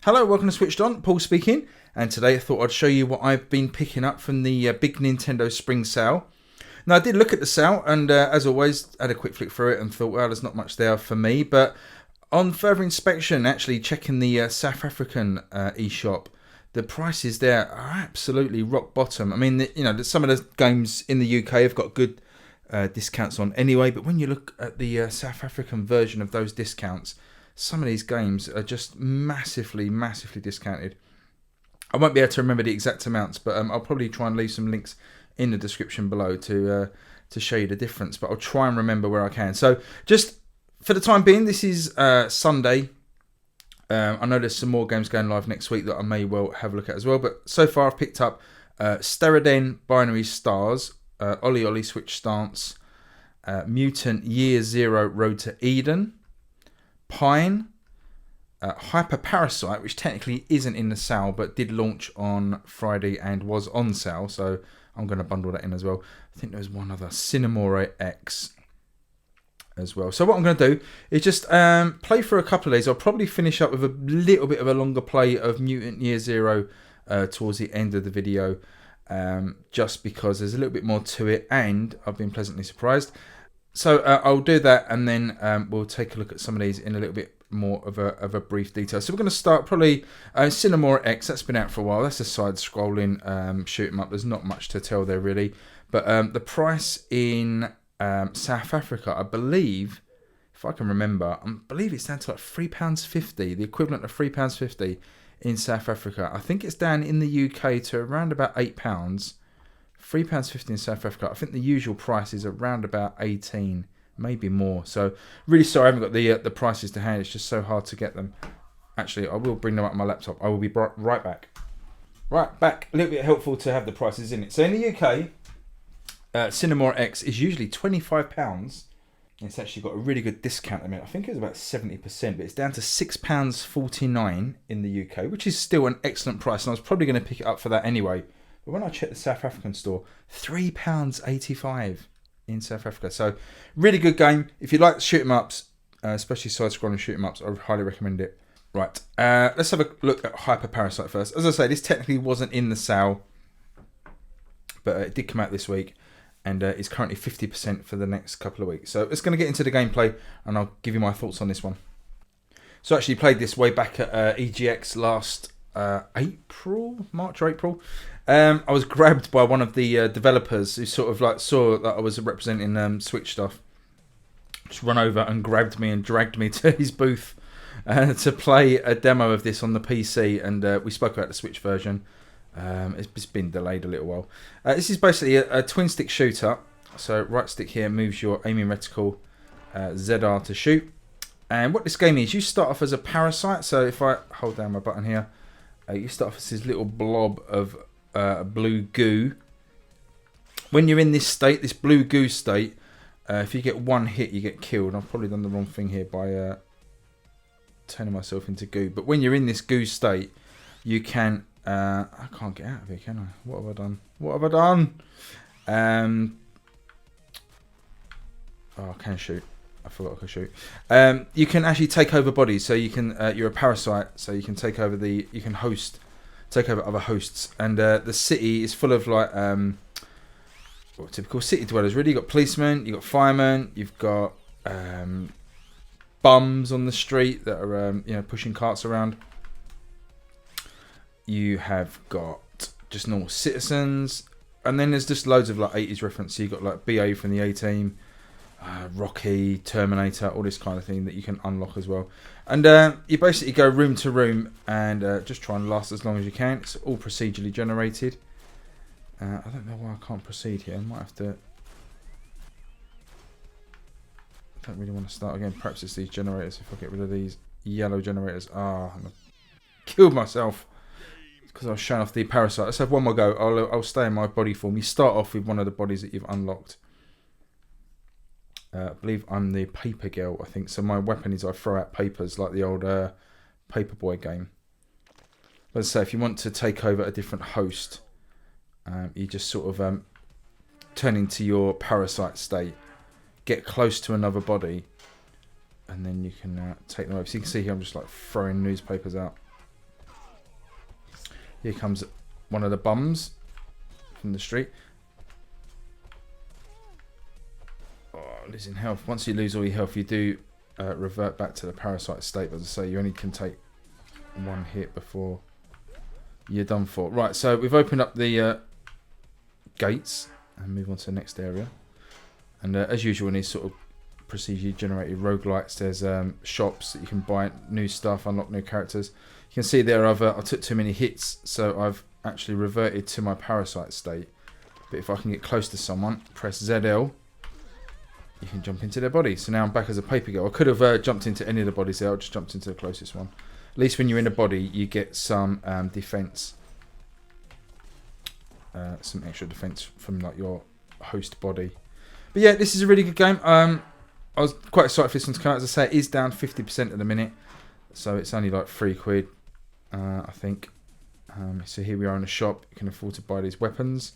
Hello, welcome to SwitchedOn, Paul speaking, and today I thought I'd show you what I've been picking up from the big Nintendo Spring Sale. Now I did look at the sale and as always had a quick flick through it and thought, well, there's not much there for me, but on further inspection, actually checking the South African eShop, the prices there are absolutely rock bottom. I mean, some of the games in the UK have got good discounts on anyway, but when you look at the South African version of those discounts, some of these games are just massively discounted. I won't be able to remember the exact amounts, but I'll probably try and leave some links in the description below to show you the difference. But I'll try and remember where I can. So just for the time being, this is Sunday. I know there's some more games going live next week that I may well have a look at as well. But so far I've picked up Starid Binary Stars, Ollie Ollie Switch Stance, Mutant Year Zero Road to Eden, Pine, HyperParasite, which technically isn't in the sale but did launch on Friday and was on sale, so I'm going to bundle that in as well. I think there's one other, Cinemore X as well. So what I'm going to do is just play for a couple of these. I'll probably finish up with a little bit of a longer play of Mutant Year Zero towards the end of the video, just because there's a little bit more to it and I've been pleasantly surprised. So I'll do that and then we'll take a look at some of these in a little bit more of a brief detail. So we're going to start probably Cinemore X. That's been out for a while. That's a side-scrolling shoot 'em up. There's not much to tell there really. But the price in South Africa, I believe, if I can remember, I believe it's down to like £3.50, the equivalent of £3.50 in South Africa. I think it's down in the UK to around about £8. £3.50 in South Africa. I think the usual price is around about 18, maybe more. So really sorry I haven't got the prices to hand. It's just so hard to get them. Actually, I will bring them up on my laptop. I will be right back. Right back. A little bit helpful to have the prices in it. So in the UK, Cinemore X is usually £25. It's actually got a really good discount. I mean, I think it was about 70%, but it's down to £6.49 in the UK, which is still an excellent price. And I was probably going to pick it up for that anyway. But when I checked the South African store, £3.85 in South Africa. So, really good game. If you like shoot 'em ups, especially side-scrolling shoot 'em ups, I would highly recommend it. Right, let's have a look at HyperParasite first. As I say, this technically wasn't in the sale, but it did come out this week, and is currently 50% for the next couple of weeks. So, let's going to get into the gameplay, and I'll give you my thoughts on this one. So, I actually played this way back at EGX last March or April. I was grabbed by one of the developers who sort of like saw that I was representing Switch stuff. Just run over and grabbed me and dragged me to his booth to play a demo of this on the PC, and we spoke about the Switch version. It's been delayed a little while. This is basically a twin stick shooter. So right stick here moves your aiming reticle, ZR to shoot. And what this game is, you start off as a parasite. So if I hold down my button here, you start off as this little blob of blue goo. When you're in this state, this blue goo state, if you get one hit, you get killed. I've probably done the wrong thing here by turning myself into goo. But when you're in this goo state, you can... I can't get out of here, can I? What have I done? What have I done? Oh, I can shoot. I forgot I could shoot. You can actually take over bodies. So you can... you're a parasite, so you can take over the... You can take over other hosts, and the city is full of like typical city dwellers. Really, you've got policemen, you've got firemen, you've got bums on the street that are pushing carts around. You have got just normal citizens, and then there's just loads of like 80s reference. So you've got like BA from the A-Team, Rocky, Terminator, all this kind of thing that you can unlock as well. And you basically go room to room and just try and last as long as you can. It's all procedurally generated. I don't know why I can't proceed here. I might have to... I don't really want to start again. Perhaps it's these generators. If I get rid of these yellow generators. I'm going to kill myself because I was showing off the parasite. Let's have one more go. I'll stay in my body form. You start off with one of the bodies that you've unlocked. I believe I'm the paper girl, I think. So my weapon is I throw out papers like the old Paperboy game. But as I say, if you want to take over a different host, you just sort of turn into your parasite state, get close to another body, and then you can take them over. So you can see here I'm just like throwing newspapers out. Here comes one of the bums from the street. Oh, losing health. Once you lose all your health, you do revert back to the parasite state. As I say, you only can take one hit before you're done for. Right, so we've opened up the gates and move on to the next area. And as usual in these sort of procedurally generated roguelites, there's shops that you can buy new stuff, unlock new characters. You can see there I took too many hits, so I've actually reverted to my parasite state. But if I can get close to someone, press ZL, you can jump into their body. So now I'm back as a paper girl. I could have jumped into any of the bodies there, I just jumped into the closest one. At least when you're in a body, you get some defense. Some extra defense from like your host body. But yeah, this is a really good game. I was quite excited for this one to come out. As I say, it is down 50% at the minute. So it's only like £3, I think. So here we are in the shop. You can afford to buy these weapons.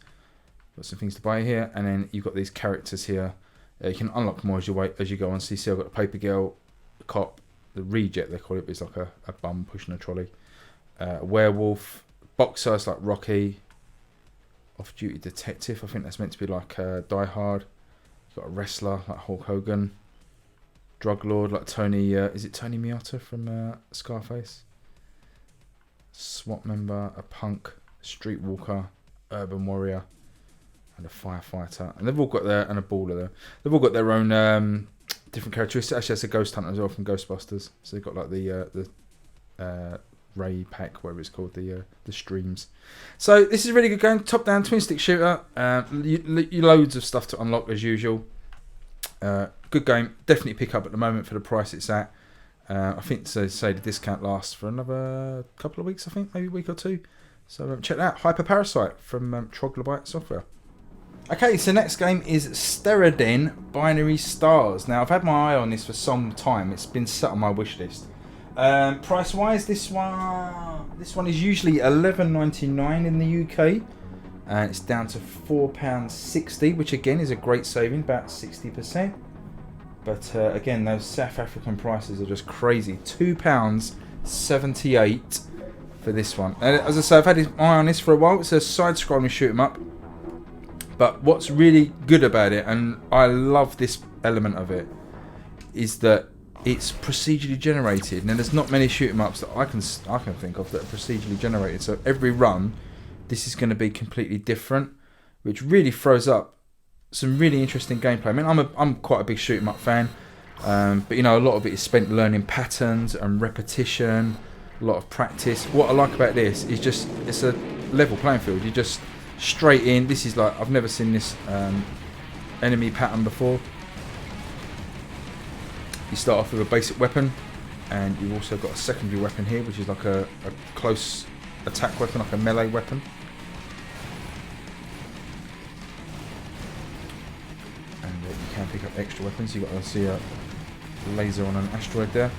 Got some things to buy here. And then you've got these characters here. You can unlock more as you go on. So you see I've got the paper girl, the cop, the reject they call it, but it's like a bum pushing a trolley. A werewolf, boxer, it's like Rocky. Off-duty detective, I think that's meant to be like Die Hard. You've got a wrestler like Hulk Hogan. Drug lord like Tony, is it Tony Miotta from Scarface? SWAT member, a punk, streetwalker, urban warrior, and a firefighter. And they've all got their, and a baller there. They've all got their own different characteristics. Actually, that's a ghost hunter as well from Ghostbusters. So they've got like the Ray Pack, whatever it's called, the streams. So this is a really good game. Top down twin stick shooter. Loads of stuff to unlock as usual. Good game. Definitely pick up at the moment for the price it's at. I think so. Say the discount lasts for another couple of weeks. I think maybe a week or two. So check that out. HyperParasite from Troglodyte Software. Okay, so next game is Starid Binary Stars. Now I've had my eye on this for some time. It's been set on my wish list. Price wise, this one is usually $11.99 in the UK, and it's down to £4.60, which again is a great saving, about 60%. But again, those South African prices are just crazy. £2.78 for this one. And as I say, I've had my eye on this for a while. It's a side-scrolling shoot 'em up. But what's really good about it, and I love this element of it, is that it's procedurally generated. Now there's not many shoot 'em ups that I can think of that are procedurally generated. So every run, this is going to be completely different, which really throws up some really interesting gameplay. I mean, I'm quite a big shoot 'em up fan, but you know, a lot of it is spent learning patterns and repetition, a lot of practice. What I like about this is just it's a level playing field. You just straight in. This is like I've never seen this enemy pattern before. You start off with a basic weapon, and you've also got a secondary weapon here, which is like a close attack weapon, like a melee weapon. And you can pick up extra weapons. You've got to see a laser on an asteroid there.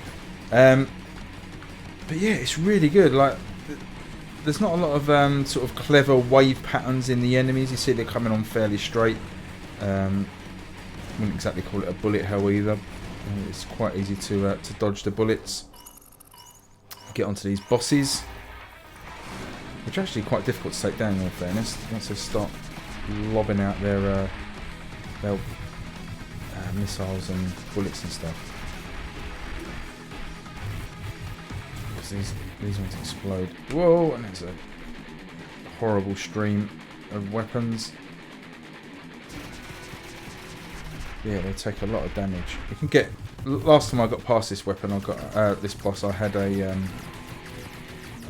But yeah, it's really good. Like, there's not a lot of sort of clever wave patterns in the enemies. You see they're coming on fairly straight. Wouldn't exactly call it a bullet hell either. It's quite easy to dodge the bullets. Get onto these bosses, which are actually quite difficult to take down in all fairness. Once they start lobbing out their missiles and bullets and stuff. Because these ones explode. Whoa! And there's a horrible stream of weapons. Yeah, they take a lot of damage. You can get. Last time I got past this weapon, I got this boss. I had a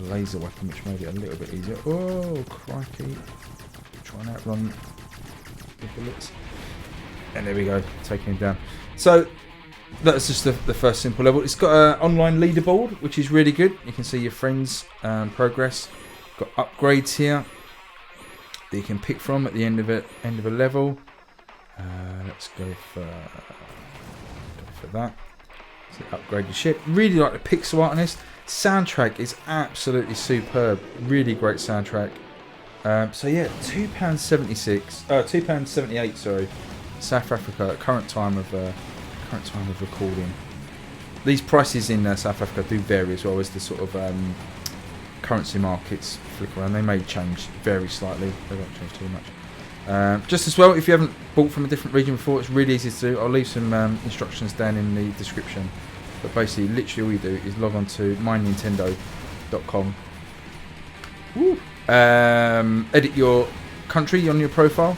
laser weapon, which made it a little bit easier. Oh, crikey! Try and outrun the bullets. And there we go, taking him down. So that's just the first simple level. It's got an online leaderboard, which is really good. You can see your friends' progress. Got upgrades here that you can pick from at the end of a level. Let's go for that. So upgrade your ship. Really like the pixel art on this. Soundtrack is absolutely superb. Really great soundtrack. So yeah, £2.78. Sorry, South Africa at current time of recording. These prices in South Africa do vary as well as the sort of currency markets flick around. They may change very slightly. They won't change too much. Just as well, if you haven't bought from a different region before, it's really easy to do. I'll leave some instructions down in the description. But basically, literally all you do is log on to mynintendo.com. Edit your country on your profile.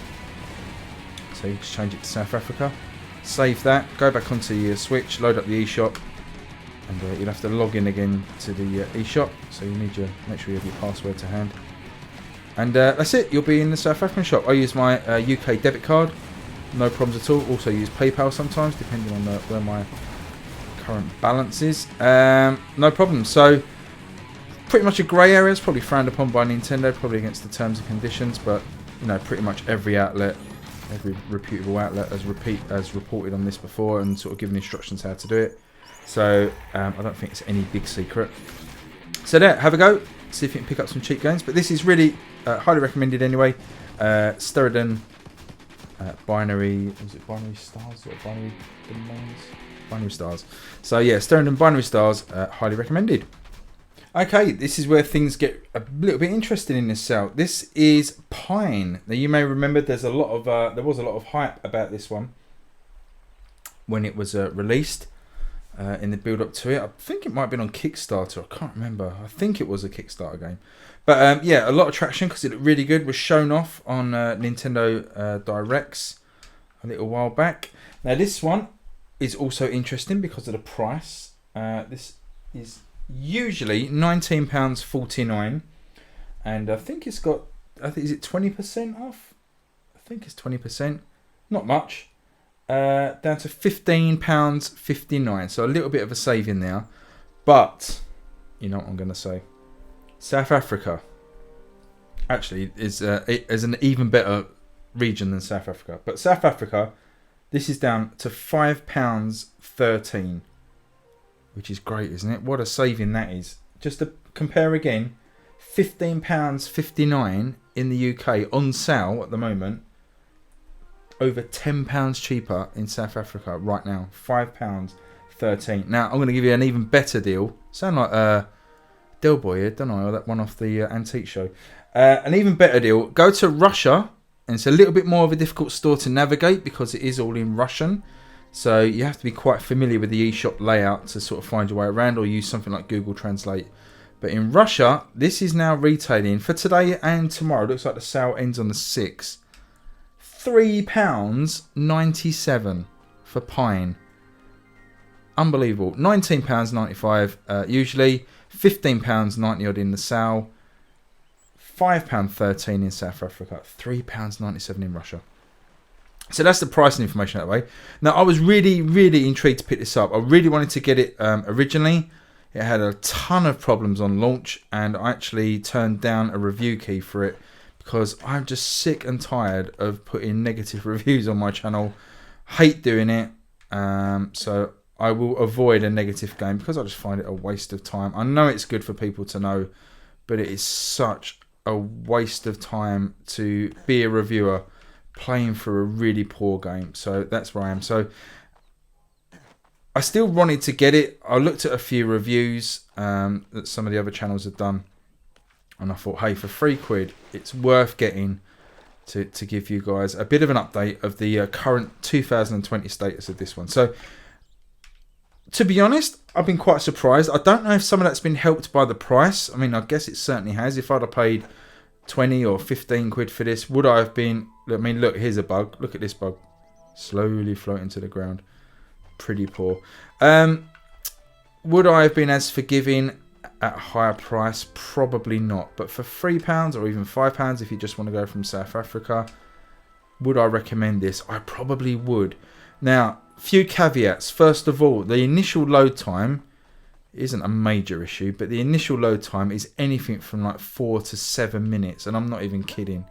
So you just change it to South Africa. Save that. Go back onto your Switch. Load up the eShop. And you'll have to log in again to the eShop. So you need to make sure you have your password to hand. And that's it. You'll be in the South African shop. I use my UK debit card. No problems at all. Also use PayPal sometimes, depending on where my current balance is. No problem. So pretty much a grey area. It's probably frowned upon by Nintendo, probably against the terms and conditions. But you know, pretty much every outlet, every reputable outlet has reported on this before and sort of given instructions how to do it. So I don't think it's any big secret. So there, have a go. See if you can pick up some cheap games. But this is really highly recommended anyway. Starid binary, was it binary stars or binary domains? Binary stars. So yeah, Starid and binary stars, highly recommended. Okay, this is where things get a little bit interesting in this sale. This is Pine. Now you may remember there was a lot of hype about this one when it was released. In the build up to it, I think it might have been on Kickstarter. I can't remember. I think it was a Kickstarter game, but yeah, a lot of traction because it looked really good. Was shown off on Nintendo Directs a little while back. Now this one is also interesting because of the price. This is usually £19.49, and I think it's got. Is it 20% off? I think it's 20%. Not much. Down to £15.59, so a little bit of a saving there. But you know what I'm going to say, South Africa actually is an even better region than South Africa. But South Africa, this is down to £5.13, which is great, isn't it? What a saving that is. Just to compare again, £15.59 in the UK on sale at the moment. Over £10 cheaper in South Africa right now. £5.13. Now, I'm going to give you an even better deal. Sound like Del Boy here, don't I? Or that one off the Antique Show. An even better deal. Go to Russia. And it's a little bit more of a difficult store to navigate because it is all in Russian. So you have to be quite familiar with the eShop layout to sort of find your way around, or use something like Google Translate. But in Russia, this is now retailing for today and tomorrow. It looks like the sale ends on the 6th. £3.97 for Pine. Unbelievable. £19.95 usually. £15.90 odd in the sale. £5.13 in South Africa. £3.97 in Russia. So that's the pricing information that way. Now I was really, really intrigued to pick this up. I really wanted to get it originally. It had a ton of problems on launch, and I actually turned down a review key for it, because I'm just sick and tired of putting negative reviews on my channel. Hate doing it. So I will avoid a negative game because I just find it a waste of time. I know it's good for people to know, but it is such a waste of time to be a reviewer playing for a really poor game. So that's where I am. So I still wanted to get it. I looked at a few reviews that some of the other channels have done. And I thought, hey, for £3, it's worth getting to give you guys a bit of an update of the current 2020 status of this one. So, to be honest, I've been quite surprised. I don't know if some of that's been helped by the price. I mean, I guess it certainly has. If I'd have paid 20 or 15 quid for this, would I have been... I mean, look, here's a bug. Look at this bug. Slowly floating to the ground. Pretty poor. Would I have been as forgiving at a higher price? Probably not. But for £3 or even £5, if you just want to go from South Africa, would I recommend this? I probably would. Now, few caveats. First of all, the initial load time isn't a major issue, but the initial load time is anything from like 4 to 7 minutes, and I'm not even kidding.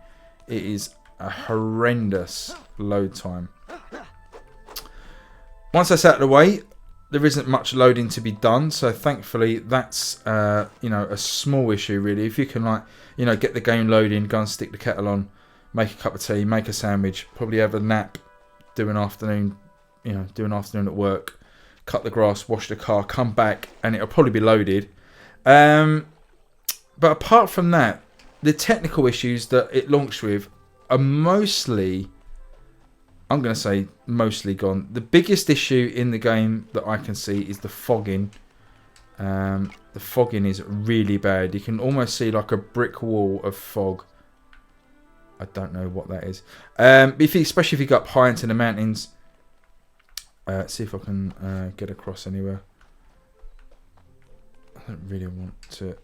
It is a horrendous load time. Once that's out of the way, there isn't much loading to be done, so thankfully that's a small issue really. If you can get the game loading, go and stick the kettle on, make a cup of tea, make a sandwich, probably have a nap, do an afternoon at work, cut the grass, wash the car, come back, and it'll probably be loaded. But but apart from that, the technical issues that it launched with are mostly, I'm going to say mostly gone. The biggest issue in the game that I can see is the fogging. The fogging is really bad. You can almost see like a brick wall of fog. I don't know what that is. Especially if you go up high into the mountains. See if I can get across anywhere. I don't really want to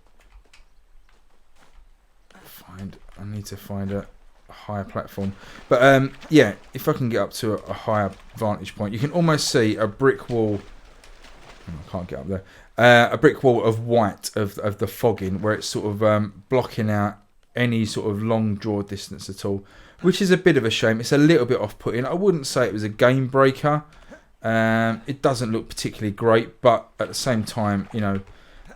find. I need to find a higher platform. But yeah, if I can get up to a higher vantage point, you can almost see a brick wall. I can't get up there. A brick wall of white of the fogging, where it's sort of blocking out any sort of long draw distance at all, which is a bit of a shame. It's a little bit off-putting. I wouldn't say it was a game breaker. It doesn't look particularly great, but at the same time, you know,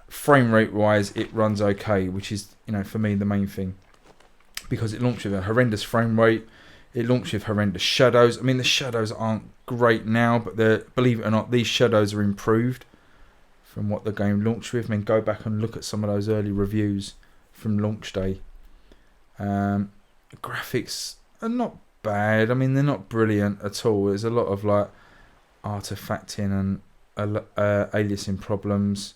frame rate wise, it runs okay, which is, you know, for me the main thing, because it launched with a horrendous frame rate. It launched with horrendous shadows. I mean, the shadows aren't great now, but believe it or not, these shadows are improved from what the game launched with. I mean, go back and look at some of those early reviews from launch day. Graphics are not bad. I mean, they're not brilliant at all. There's a lot of like artifacting and aliasing problems,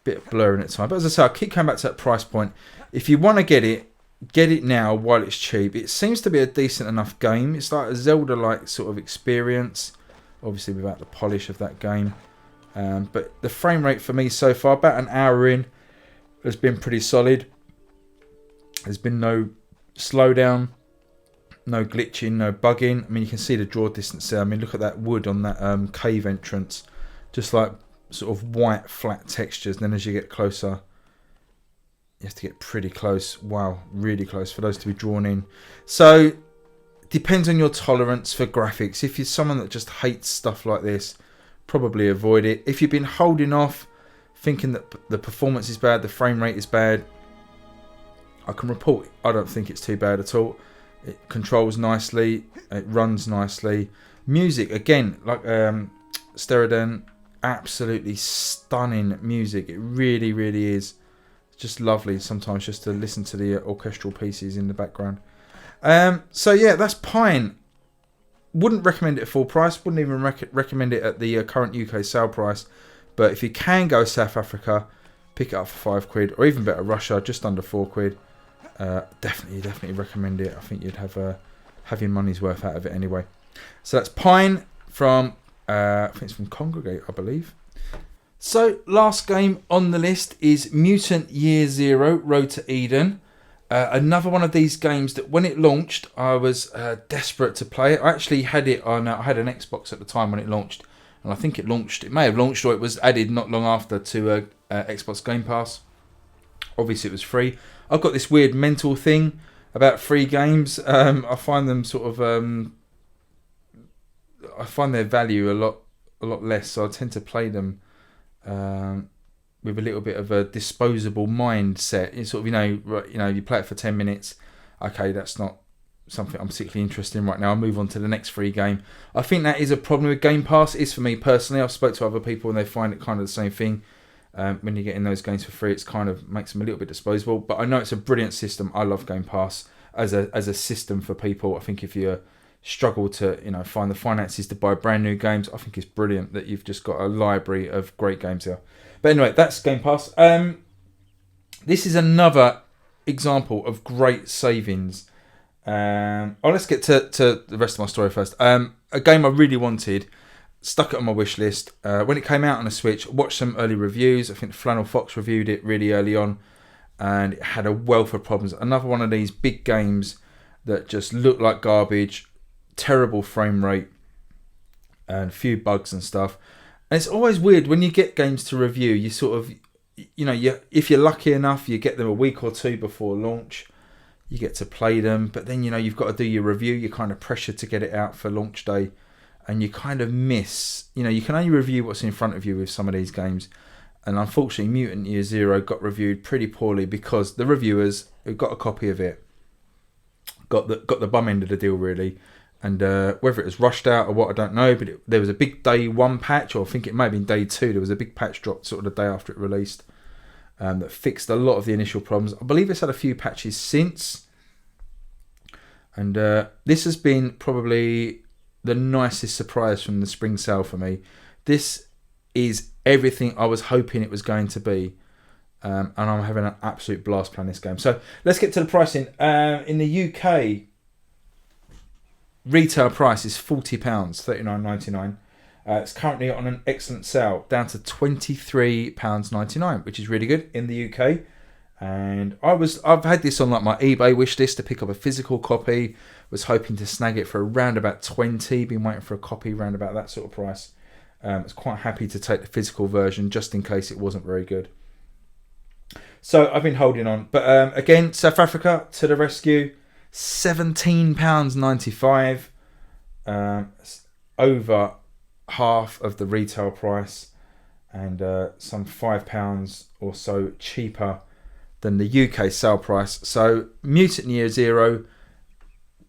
bit of blurring at time. But as I say, I keep coming back to that price point. If you want to get it now while it's cheap. It seems to be a decent enough game. It's like a Zelda-like sort of experience, obviously without the polish of that game. But the frame rate for me so far, about an hour in, has been pretty solid. There's been no slowdown, no glitching, no bugging. I mean, you can see the draw distance there. I mean, look at that wood on that cave entrance. Just like sort of white, flat textures. And then as you get closer, you have to get pretty close. Wow, really close for those to be drawn in. So, depends on your tolerance for graphics. If you're someone that just hates stuff like this, probably avoid it. If you've been holding off, thinking that the performance is bad, the frame rate is bad, I can report I don't think it's too bad at all. It controls nicely, it runs nicely. Music, again, like Starid, absolutely stunning music. It really, really is. It's just lovely sometimes just to listen to the orchestral pieces in the background. So yeah, that's Pine. Wouldn't recommend it at full price. Wouldn't even recommend it at the current UK sale price. But if you can go South Africa, pick it up for £5, or even better, Russia, just under £4. Definitely recommend it. I think you'd have your money's worth out of it anyway. So that's Pine from I think it's from Congregate, I believe. So last game on the list is Mutant Year Zero: Road to Eden. Another one of these games that when it launched, I was desperate to play it. I actually had it on. I had an Xbox at the time when it launched, and I think it launched. It may have launched, or it was added not long after to Xbox Game Pass. Obviously, it was free. I've got this weird mental thing about free games. I find them sort of. I find their value a lot less, so I tend to play them with a little bit of a disposable mindset. It's sort of, you play it for 10 minutes. Okay, that's not something I'm particularly interested in right now. I'll move on to the next free game. I think that is a problem with Game Pass. It is for me personally. I've spoke to other people and they find it kind of the same thing. When you're getting those games for free, it's kind of makes them a little bit disposable. But I know it's a brilliant system. I love Game Pass as a system for people. I think if you struggle to find the finances to buy brand new games, I think it's brilliant that you've just got a library of great games here. But anyway, that's Game Pass. This is another example of great savings. Let's get to the rest of my story first. A game I really wanted, stuck it on my wish list. When it came out on the Switch, watched some early reviews. I think Flannel Fox reviewed it really early on, and it had a wealth of problems. Another one of these big games that just looked like garbage, terrible frame rate, and a few bugs and stuff. And it's always weird when you get games to review. You sort of, if you're lucky enough, you get them a week or two before launch. You get to play them, but then you've got to do your review. You're kind of pressured to get it out for launch day, and you kind of miss. You can only review what's in front of you with some of these games. And unfortunately, Mutant Year Zero got reviewed pretty poorly because the reviewers who got a copy of it got the bum end of the deal really. And whether it was rushed out or what, I don't know. But there was a big day one patch, or I think it may have been day two. There was a big patch dropped sort of the day after it released. that fixed a lot of the initial problems. I believe it's had a few patches since. And this has been probably the nicest surprise from the spring sale for me. This is everything I was hoping it was going to be. And I'm having an absolute blast playing this game. So let's get to the pricing. In the UK, retail price is £40, £39.99. It's currently on an excellent sale, down to £23.99, which is really good in the UK. And I've had this on like my eBay wish list to pick up a physical copy. Was hoping to snag it for around about 20. Been waiting for a copy around about that sort of price. Was quite happy to take the physical version just in case it wasn't very good. So I've been holding on. But again, South Africa to the rescue. £17.95. Over half of the retail price. And some £5 or so cheaper than the UK sale price. So Mutant Year Zero,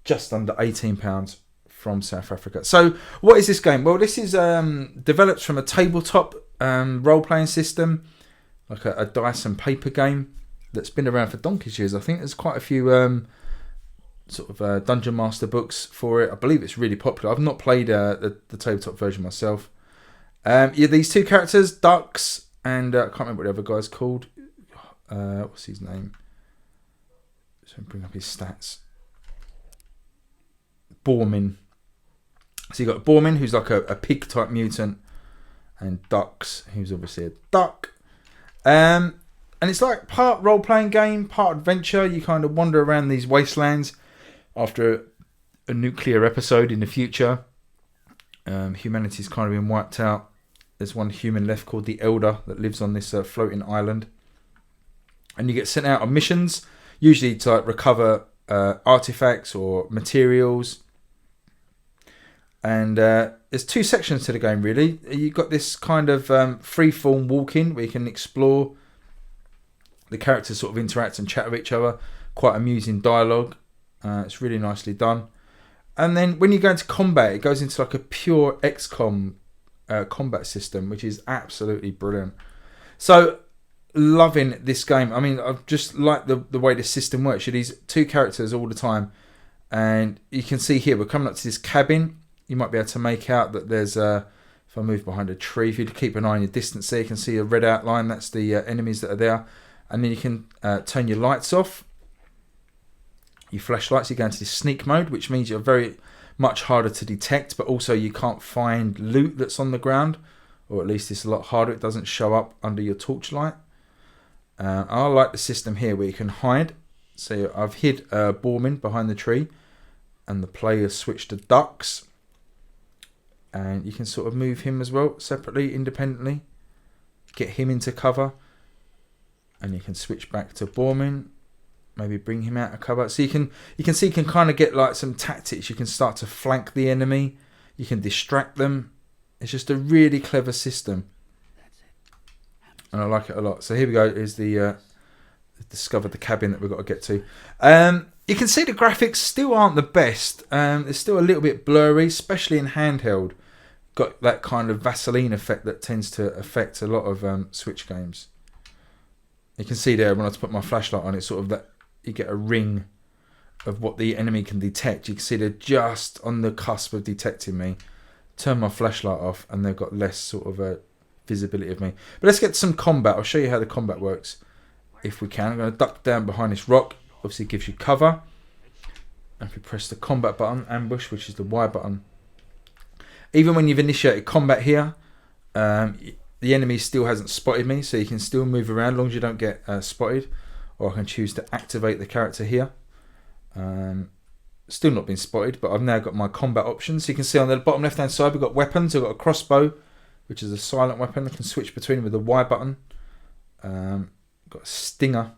just under £18 from South Africa. So what is this game? Well, this is developed from a tabletop role-playing system, like a dice and paper game that's been around for donkey's years. I think there's quite a few Dungeon Master books for it. I believe it's really popular. I've not played the tabletop version myself. These two characters, Ducks, and I can't remember what the other guy's called. What's his name? So bring up his stats. Bormin. So you got Bormin, who's like a pig type mutant, and Ducks, who's obviously a duck. And it's like part role playing game, part adventure. You kind of wander around these wastelands after a nuclear episode in the future. Humanity's kind of been wiped out. There's one human left called the Elder that lives on this floating island. And you get sent out on missions, usually to like recover artifacts or materials. And there's two sections to the game, really. You've got this kind of free-form walking where you can explore. The characters sort of interact and chat with each other. Quite amusing dialogue. It's really nicely done. And then when you go into combat, it goes into like a pure XCOM combat system, which is absolutely brilliant. So, loving this game. I mean, I've just liked the way the system works. You're these two characters all the time. And you can see here, we're coming up to this cabin. You might be able to make out that there's if I move behind a tree, if you keep an eye on your distance there, you can see a red outline. That's the enemies that are there. And then you can turn your lights off. Your flashlights, you go into this sneak mode, which means you're very much harder to detect, but also you can't find loot that's on the ground, or at least it's a lot harder. It doesn't show up under your torchlight. I like the system here where you can hide. So I've hid Bormin behind the tree, and the player switched to Ducks. And you can sort of move him as well, separately, independently. Get him into cover. And you can switch back to Bormin. Maybe bring him out of cover. So you can see you can kind of get like some tactics. You can start to flank the enemy. You can distract them. It's just a really clever system. And I like it a lot. So here we go. Is the discovered the cabin that we've got to get to. You can see the graphics still aren't the best. It's still a little bit blurry, especially in handheld. Got that kind of Vaseline effect that tends to affect a lot of Switch games. You can see there when I put my flashlight on, it's sort of that you get a ring of what the enemy can detect. You can see they're just on the cusp of detecting me. Turn my flashlight off and they've got less sort of visibility of me. But let's get to some combat. I'll show you how the combat works if we can. I'm going to duck down behind this rock. Obviously it gives you cover. And if you press the combat button, ambush, which is the Y button. Even when you've initiated combat here, the enemy still hasn't spotted me, so you can still move around as long as you don't get spotted. Or I can choose to activate the character here. Still not been spotted, but I've now got my combat options. So you can see on the bottom left hand side we've got weapons. I've got a crossbow, which is a silent weapon. I can switch between them with the Y button. Got a stinger.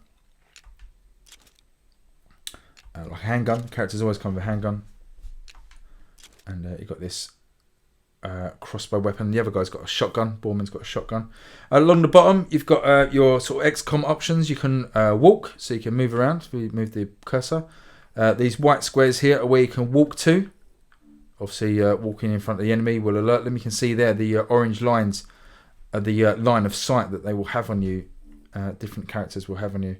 Like a handgun. Characters always come with a handgun. And you've got this crossbow weapon. The other guy's got a shotgun. Borman's got a shotgun. Along the bottom, you've got your sort of XCOM options. You can walk, so you can move around. We move the cursor. These white squares here are where you can walk to. Obviously, walking in front of the enemy will alert them. You can see there the orange lines are the line of sight that they will have on you different characters will have on you.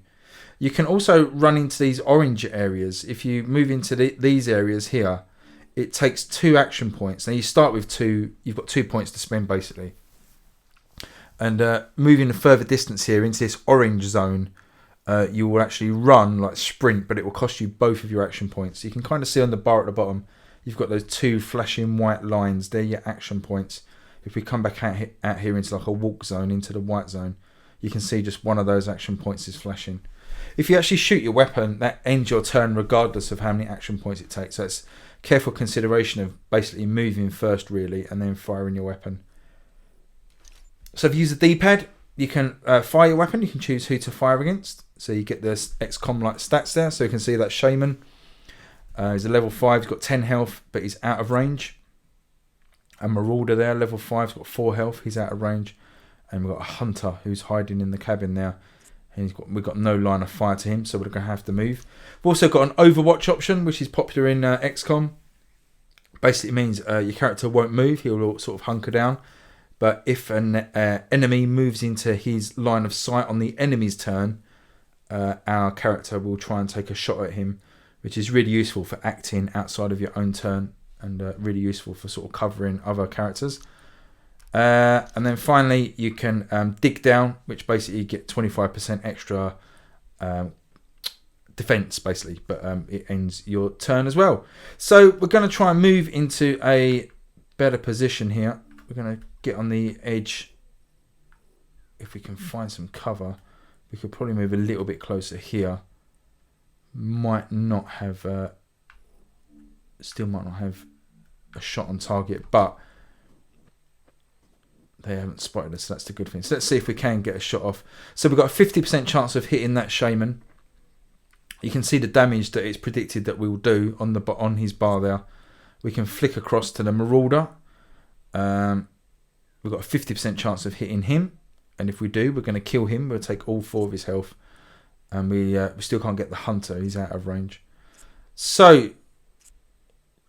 You can also run into these orange areas. If you move into these areas here, it takes 2 action points. Now you start with 2. You've got 2 points to spend basically. And moving a further distance here into this orange zone, you will actually run like sprint, but it will cost you both of your action points. You can kind of see on the bar at the bottom, you've got those 2 flashing white lines. They're your action points. If we come back out here into like a walk zone, into the white zone, you can see just one of those action points is flashing. If you actually shoot your weapon, that ends your turn regardless of how many action points it takes. So it's careful consideration of basically moving first really and then firing your weapon. So if you use the D-pad, you can fire your weapon. You can choose who to fire against. So you get the XCOM-like stats there. So you can see that Shaman is a level 5. He's got 10 health, but he's out of range. A Marauder there, level 5. He's got 4 health. He's out of range. And we've got a Hunter who's hiding in the cabin there. And we've got no line of fire to him, so we're going to have to move. We've also got an Overwatch option, which is popular in XCOM. Basically means your character won't move. He'll sort of hunker down. But if an enemy moves into his line of sight on the enemy's turn, our character will try and take a shot at him, which is really useful for acting outside of your own turn and really useful for sort of covering other characters. And then finally, you can dig down, which basically you get 25% extra defense, basically, but it ends your turn as well. So we're going to try and move into a better position here. We're going to get on the edge. If we can find some cover, we could probably move a little bit closer here. Might not have, still might not have a shot on target, but they haven't spotted us, so that's the good thing. So let's see if we can get a shot off. So we've got a 50% chance of hitting that Shaman. You can see the damage that it's predicted that we will do on his bar there. We can flick across to the Marauder. We've got a 50% chance of hitting him. And if we do, we're going to kill him. We'll take all 4 of his health. And we still can't get the Hunter. He's out of range. So,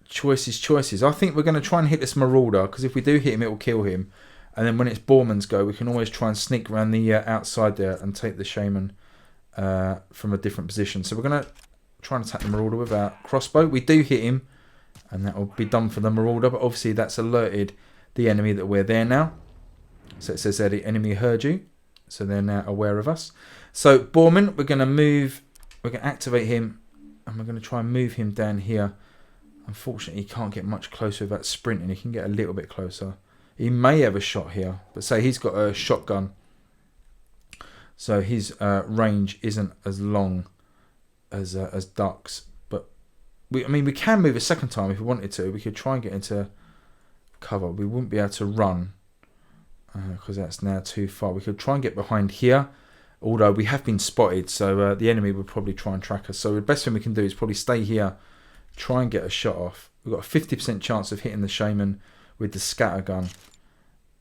choices. I think we're going to try and hit this Marauder, because if we do hit him, it will kill him. And then when it's Borman's go, we can always try and sneak around the outside there and take the Shaman from a different position. So we're going to try and attack the Marauder with our crossbow. We do hit him, and that will be done for the Marauder. But obviously that's alerted the enemy that we're there now. So it says there the enemy heard you. So they're now aware of us. So Borman, we're going to move. We're going to activate him, and we're going to try and move him down here. Unfortunately, he can't get much closer without sprinting. He can get a little bit closer. He may have a shot here, but say he's got a shotgun, so his range isn't as long as Duck's. But we can move a second time if we wanted to. We could try and get into cover. We wouldn't be able to run because that's now too far. We could try and get behind here, although we have been spotted, so the enemy would probably try and track us. So the best thing we can do is probably stay here, try and get a shot off. We've got a 50% chance of hitting the Shaman with the scattergun,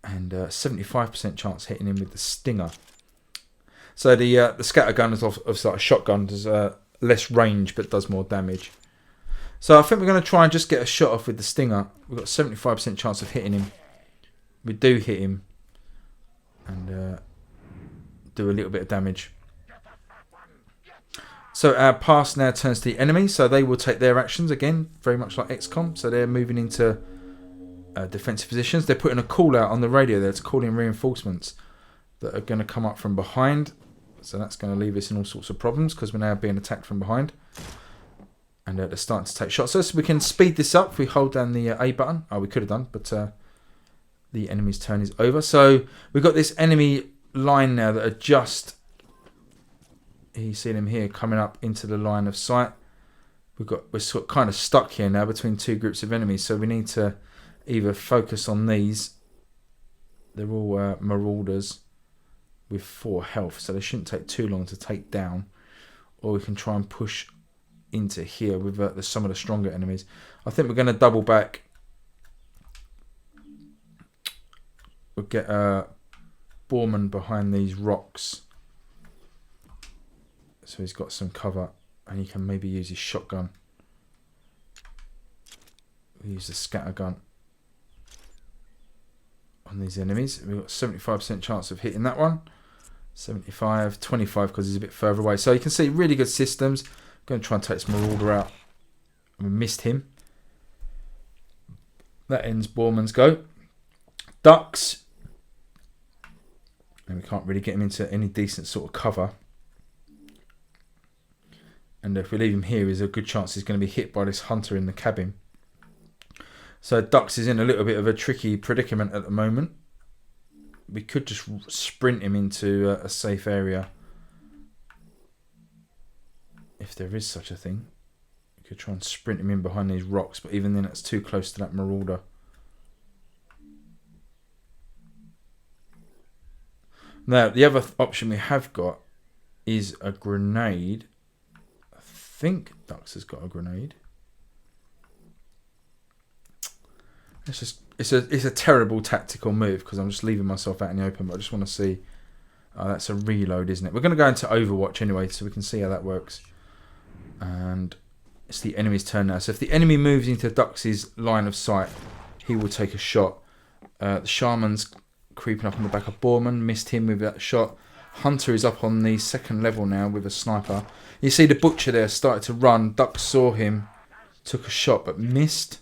and 75% chance hitting him with the stinger. So the scattergun is of like a shotgun, does less range but does more damage. So I think we're going to try and just get a shot off with the stinger. We've got 75% chance of hitting him. We do hit him and do a little bit of damage. So our pass now turns to the enemy, so they will take their actions again, very much like XCOM. So they're moving into defensive positions. They're putting a call out on the radio there to call in reinforcements that are going to come up from behind. So that's going to leave us in all sorts of problems because we're now being attacked from behind. And they're starting to take shots. So we can speed this up if we hold down the A button. Oh, we could have done, but the enemy's turn is over. So we've got this enemy line now that are just... You see them here coming up into the line of sight. We're sort of kind of stuck here now between 2 groups of enemies. So we need to either focus on these. They're all Marauders with 4 health, so they shouldn't take too long to take down. Or we can try and push into here with some of the stronger enemies. I think we're going to double back. We'll get Borman behind these rocks, so he's got some cover, and he can maybe use his shotgun. We'll use the scattergun on these enemies. We've got 75% chance of hitting that one. 75, 25 because he's a bit further away. So you can see really good systems. I'm going to try and take this Marauder out. We missed him. That ends Borman's go. Ducks. And we can't really get him into any decent sort of cover. And if we leave him here, there's a good chance he's going to be hit by this hunter in the cabin. So Ducks is in a little bit of a tricky predicament at the moment. We could just sprint him into a safe area. If there is such a thing. We could try and sprint him in behind these rocks, but even then it's too close to that Marauder. Now, the other option we have got is a grenade. I think Ducks has got a grenade. It's a terrible tactical move because I'm just leaving myself out in the open, but I just want to see. Oh, that's a reload, isn't it? We're going to go into Overwatch anyway, so we can see how that works. And it's the enemy's turn now. So if the enemy moves into Ducks' line of sight, he will take a shot. The Shaman's creeping up on the back of Borman, missed him with that shot. Hunter is up on the second level now with a sniper. You see the Butcher there started to run. Ducks saw him, took a shot but missed.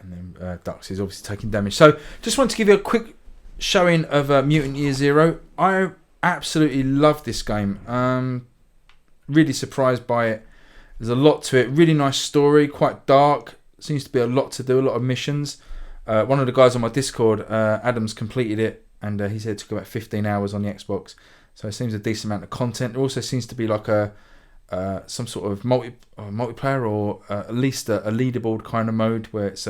And then Ducks is obviously taking damage. So just want to give you a quick showing of Mutant Year Zero. I absolutely love this game. Really surprised by it. There's a lot to it. Really nice story, quite dark. Seems to be a lot to do, a lot of missions. One of the guys on my Discord, Adam's completed it, and he said it took about 15 hours on the Xbox. So it seems a decent amount of content. There also seems to be like some sort of multiplayer or at least a leaderboard kind of mode where it's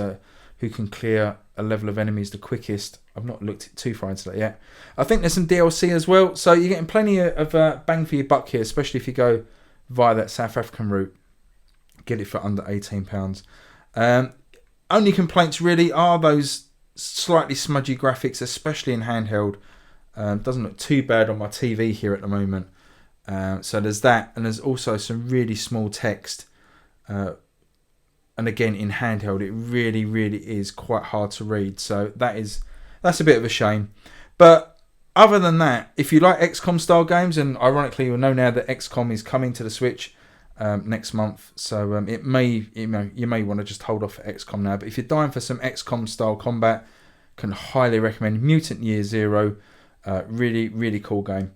who can clear a level of enemies the quickest. I've not looked too far into that yet. I think there's some DLC as well. So you're getting plenty of bang for your buck here, especially if you go via that South African route. Get it for under £18. Only complaints really are those slightly smudgy graphics, especially in handheld. Doesn't look too bad on my TV here at the moment. So there's that, and there's also some really small text. And again, in handheld, it really, really is quite hard to read. So that's a bit of a shame. But other than that, if you like XCOM style games, and ironically, you'll know now that XCOM is coming to the Switch next month. So you may want to just hold off for XCOM now. But if you're dying for some XCOM style combat, can highly recommend Mutant Year Zero. Really, really cool game.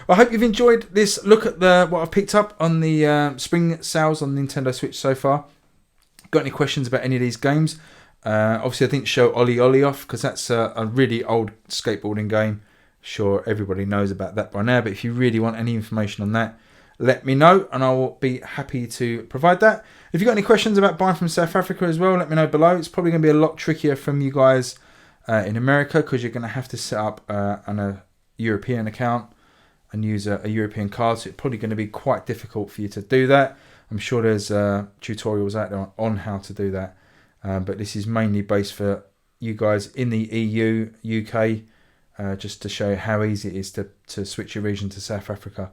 Well, I hope you've enjoyed this look at what I've picked up on the spring sales on Nintendo Switch so far. Got any questions about any of these games? Obviously, I didn't show Ollie Ollie off because that's a really old skateboarding game. Sure, everybody knows about that by now. But if you really want any information on that, let me know and I will be happy to provide that. If you've got any questions about buying from South Africa as well, let me know below. It's probably going to be a lot trickier from you guys in America because you're going to have to set up a European account and use a European card. So it's probably going to be quite difficult for you to do that. I'm sure there's tutorials out there on how to do that. But this is mainly based for you guys in the EU, UK, just to show how easy it is to switch your region to South Africa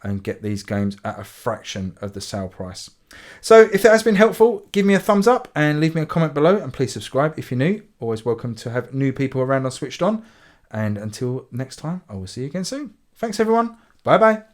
and get these games at a fraction of the sale price. So if that has been helpful, give me a thumbs up and leave me a comment below, and please subscribe if you're new. Always welcome to have new people around on Switched On. And until next time, I will see you again soon. Thanks everyone. Bye bye.